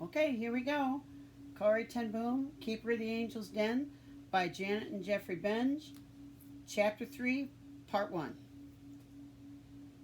Okay, here we go. Corrie ten Boom, Keeper of the Angel's Den by Janet and Jeffrey Benj, Chapter 3, Part 1.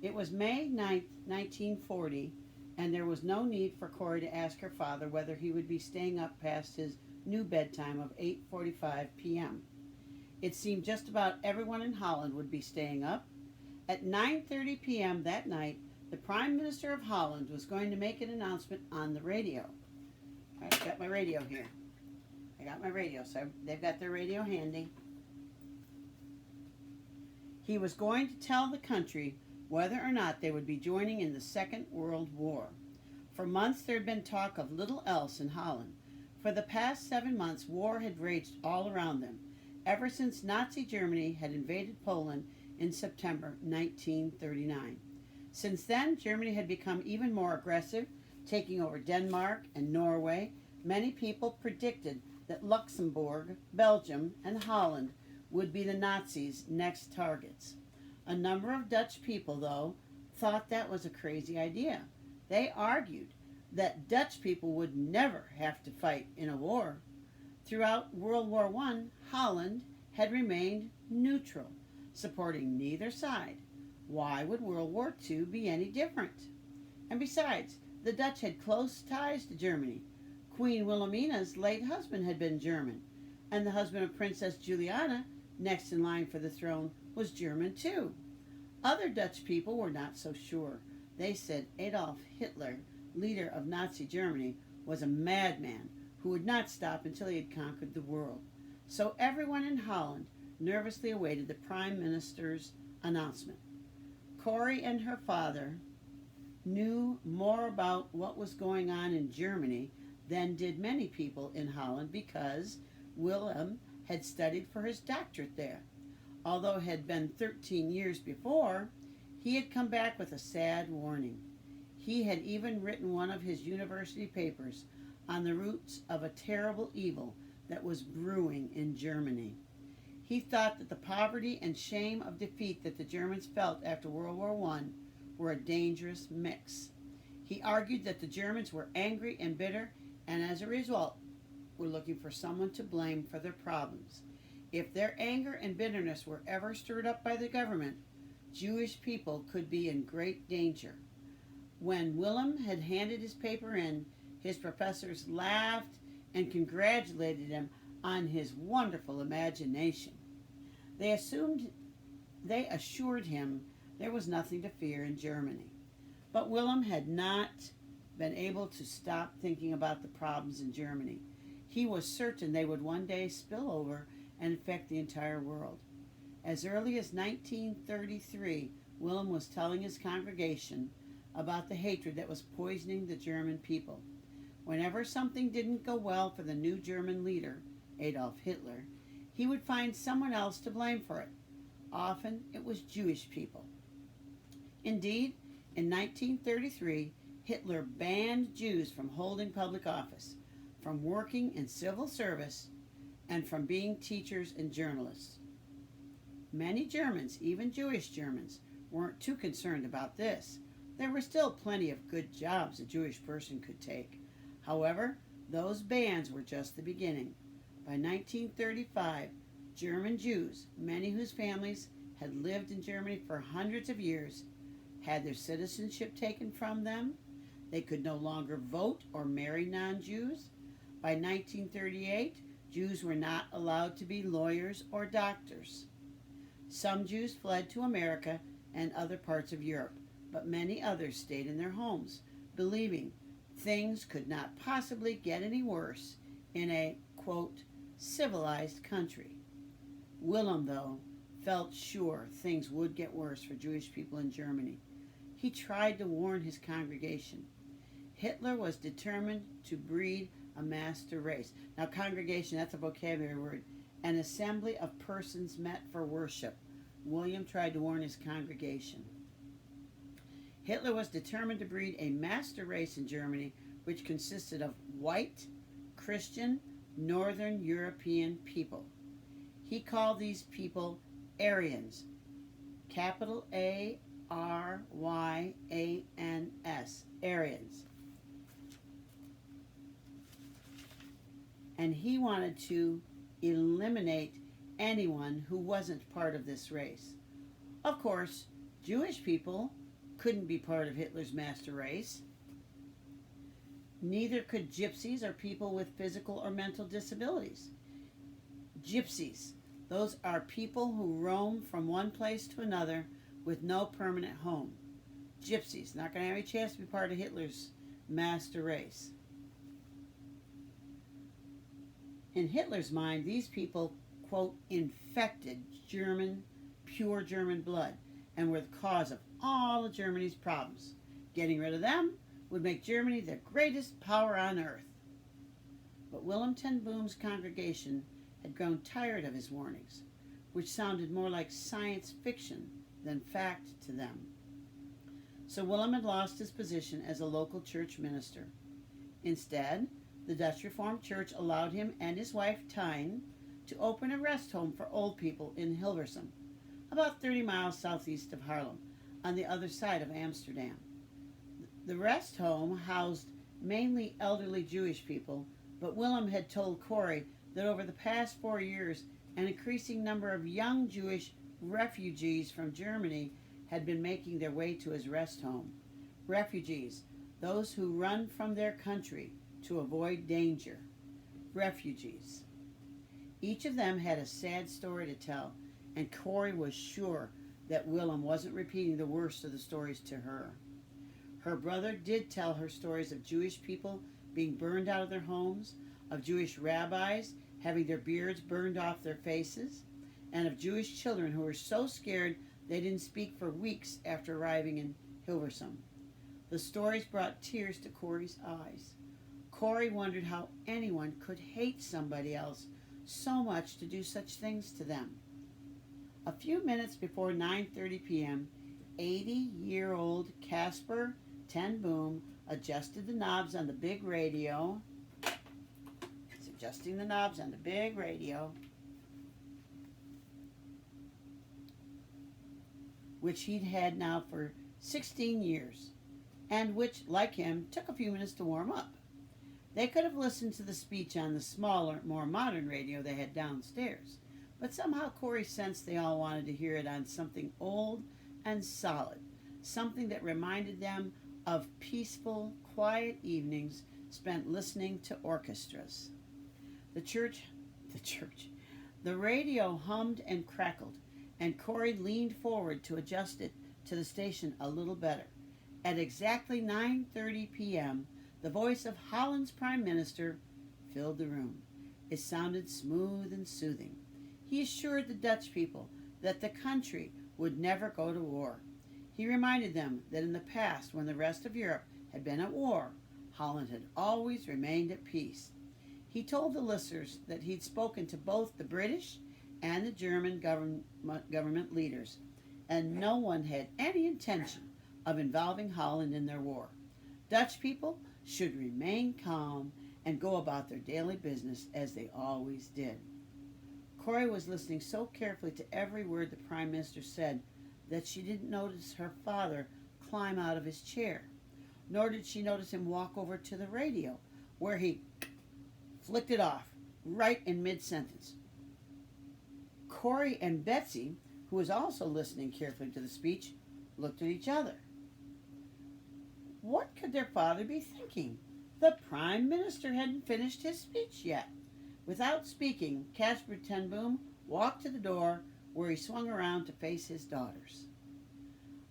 It was May 9th, 1940, and there was no need for Corrie to ask her father whether he would be staying up past his new bedtime of 8:45 p.m. It seemed just about everyone in Holland would be staying up. At 9:30 p.m. that night, the Prime Minister of Holland was going to make an announcement on the radio. I've got my radio here. I got my radio, so they've got their radio handy. He was going to tell the country whether or not they would be joining in the Second World War. For months there had been talk of little else in Holland. For the past 7 months, war had raged all around them, ever since Nazi Germany had invaded Poland in September 1939. Since then, Germany had become even more aggressive, taking over Denmark and Norway. Many people predicted that Luxembourg, Belgium, and Holland would be the Nazis' next targets. A number of Dutch people, though, thought that was a crazy idea. They argued that Dutch people would never have to fight in a war. Throughout World War I, Holland had remained neutral, supporting neither side. Why would World War II be any different? And besides, the Dutch had close ties to Germany. Queen Wilhelmina's late husband had been German, and the husband of Princess Juliana, next in line for the throne, was German too. Other Dutch people were not so sure. They said Adolf Hitler, leader of Nazi Germany, was a madman who would not stop until he had conquered the world. So everyone in Holland nervously awaited the Prime Minister's announcement. Corrie and her father knew more about what was going on in Germany than did many people in Holland because Willem had studied for his doctorate there. Although it had been 13 years before, he had come back with a sad warning. He had even written one of his university papers on the roots of a terrible evil that was brewing in Germany. He thought that the poverty and shame of defeat that the Germans felt after World War I were a dangerous mix. He argued that the Germans were angry and bitter, and as a result, were looking for someone to blame for their problems. If their anger and bitterness were ever stirred up by the government, Jewish people could be in great danger. When Willem had handed his paper in, his professors laughed and congratulated him on his wonderful imagination. They assured him there was nothing to fear in Germany. But Willem had not been able to stop thinking about the problems in Germany. He was certain they would one day spill over and affect the entire world. As early as 1933, Willem was telling his congregation about the hatred that was poisoning the German people. Whenever something didn't go well for the new German leader, Adolf Hitler, he would find someone else to blame for it. Often it was Jewish people. Indeed, in 1933, Hitler banned Jews from holding public office, from working in civil service, and from being teachers and journalists. Many Germans, even Jewish Germans, weren't too concerned about this. There were still plenty of good jobs a Jewish person could take. However, those bans were just the beginning. By 1935, German Jews, many whose families had lived in Germany for hundreds of years, had their citizenship taken from them. They could no longer vote or marry non-Jews. By 1938, Jews were not allowed to be lawyers or doctors. Some Jews fled to America and other parts of Europe, but many others stayed in their homes, believing things could not possibly get any worse in a, quote, civilized country. Willem, though, felt sure things would get worse for Jewish people in Germany. He tried to warn his congregation. Hitler was determined to breed a master race. Now, congregation, that's a vocabulary word. An assembly of persons met for worship. William tried to warn his congregation. Hitler was determined to breed a master race in Germany, which consisted of white, Christian, Northern European people. He called these people Aryans, capital A-R-Y-A-N-S, Aryans. and he wanted to eliminate anyone who wasn't part of this race. Of course, Jewish people couldn't be part of Hitler's master race. Neither could gypsies or people with physical or mental disabilities. Gypsies, those are people who roam from one place to another with no permanent home. Gypsies, not going to have any chance to be part of Hitler's master race. In Hitler's mind, these people, quote, infected pure German blood, and were the cause of all of Germany's problems. Getting rid of them would make Germany the greatest power on earth. But Willem ten Boom's congregation had grown tired of his warnings, which sounded more like science fiction than fact to them. So Willem had lost his position as a local church minister. Instead, the Dutch Reformed Church allowed him and his wife, Tine, to open a rest home for old people in Hilversum, about 30 miles southeast of Haarlem, on the other side of Amsterdam. The rest home housed mainly elderly Jewish people, but Willem had told Corey that over the past 4 years, an increasing number of young Jewish refugees from Germany had been making their way to his rest home. Refugees, those who run from their country to avoid danger. Refugees. Each of them had a sad story to tell, and Corey was sure that Willem wasn't repeating the worst of the stories to her. Her brother did tell her stories of Jewish people being burned out of their homes, of Jewish rabbis having their beards burned off their faces, and of Jewish children who were so scared they didn't speak for weeks after arriving in Hilversum. The stories brought tears to Corey's eyes. Corey wondered how anyone could hate somebody else so much to do such things to them. A few minutes before 9:30 p.m., 80-year-old Casper ten Boom adjusted the knobs on the big radio. He's adjusting the knobs on the big radio, which he'd had now for 16 years, and which, like him, took a few minutes to warm up. They could have listened to the speech on the smaller, more modern radio they had downstairs, but somehow Corey sensed they all wanted to hear it on something old and solid, something that reminded them of peaceful, quiet evenings spent listening to orchestras. The radio hummed and crackled, and Corey leaned forward to adjust it to the station a little better. At exactly 9:30 p.m., the voice of Holland's Prime Minister filled the room. It sounded smooth and soothing. He assured the Dutch people that the country would never go to war. He reminded them that in the past, when the rest of Europe had been at war, Holland had always remained at peace. He told the listeners that he'd spoken to both the British and the German government leaders, and no one had any intention of involving Holland in their war. Dutch people should remain calm and go about their daily business as they always did. Corey was listening so carefully to every word the Prime Minister said that she didn't notice her father climb out of his chair, nor did she notice him walk over to the radio, where he flicked it off right in mid-sentence. Corey and Betsy, who was also listening carefully to the speech, looked at each other. What could their father be thinking? The Prime Minister hadn't finished his speech yet. Without speaking, Casper ten Boom walked to the door, where he swung around to face his daughters.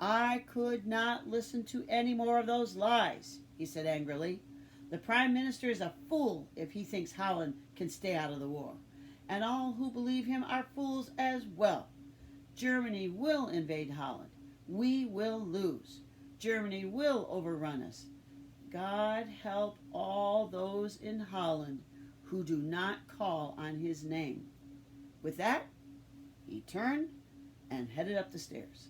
"I could not listen to any more of those lies," he said angrily. "The Prime Minister is a fool if he thinks Holland can stay out of the war, and all who believe him are fools as well. Germany will invade Holland. We will lose. Germany will overrun us. God help all those in Holland who do not call on his name." With that, he turned and headed up the stairs.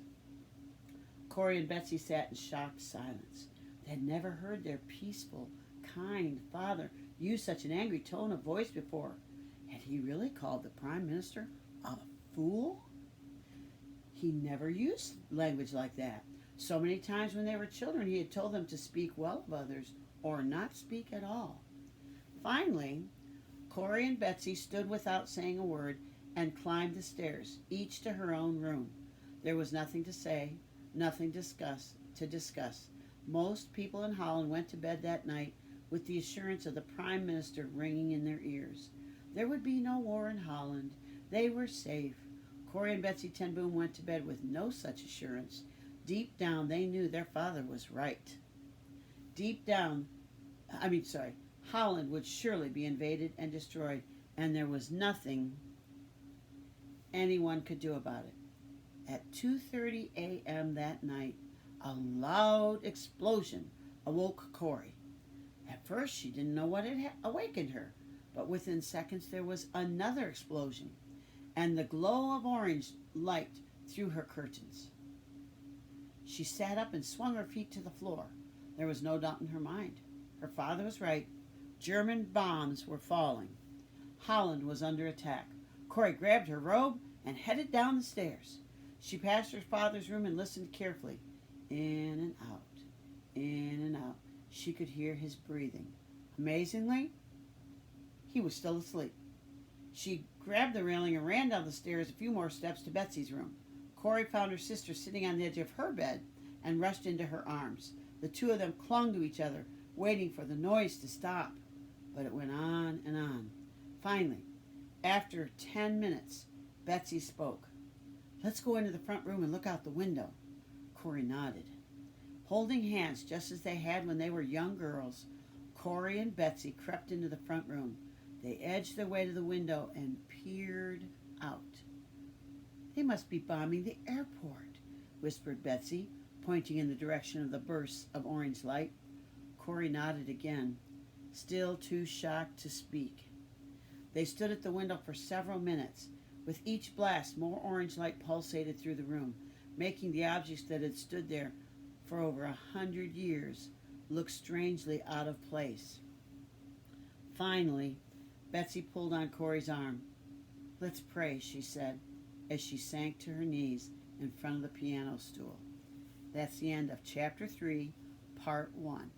Corey and Betsy sat in shocked silence. They had never heard their peaceful, kind father use such an angry tone of voice before. Had he really called the Prime Minister a fool? He never used language like that. So many times when they were children, he had told them to speak well of others or not speak at all. Finally, Corey and Betsy stood without saying a word and climbed the stairs, each to her own room. There was nothing to say, nothing to discuss. Most people in Holland went to bed that night with the assurance of the Prime Minister ringing in their ears. There would be no war in Holland. They were safe. Corey and Betsy ten Boom went to bed with no such assurance. Deep down, they knew their father was right. Holland would surely be invaded and destroyed, and there was nothing anyone could do about it. At 2:30 a.m. that night, a loud explosion awoke Corey. At first, she didn't know what had awakened her, but within seconds there was another explosion, and the glow of orange light through her curtains. She sat up and swung her feet to the floor. There was no doubt in her mind. Her father was right. German bombs were falling. Holland was under attack. Corey grabbed her robe and headed down the stairs. She passed her father's room and listened carefully. In and out, in and out. She could hear his breathing. Amazingly, he was still asleep. She grabbed the railing and ran down the stairs a few more steps to Betsy's room. Corey found her sister sitting on the edge of her bed and rushed into her arms. The two of them clung to each other, waiting for the noise to stop. But it went on and on. Finally, after 10 minutes, Betsy spoke. "Let's go into the front room and look out the window." Corey nodded. Holding hands just as they had when they were young girls, Corey and Betsy crept into the front room. They edged their way to the window and peered out. "They must be bombing the airport," whispered Betsy, pointing in the direction of the bursts of orange light. Corey nodded again, still too shocked to speak. They stood at the window for several minutes. With each blast, more orange light pulsated through the room, making the objects that had stood there for over 100 years look strangely out of place. Finally, Betsy pulled on Corey's arm. "Let's pray," she said, as she sank to her knees in front of the piano stool. That's the end of Chapter 3, Part 1.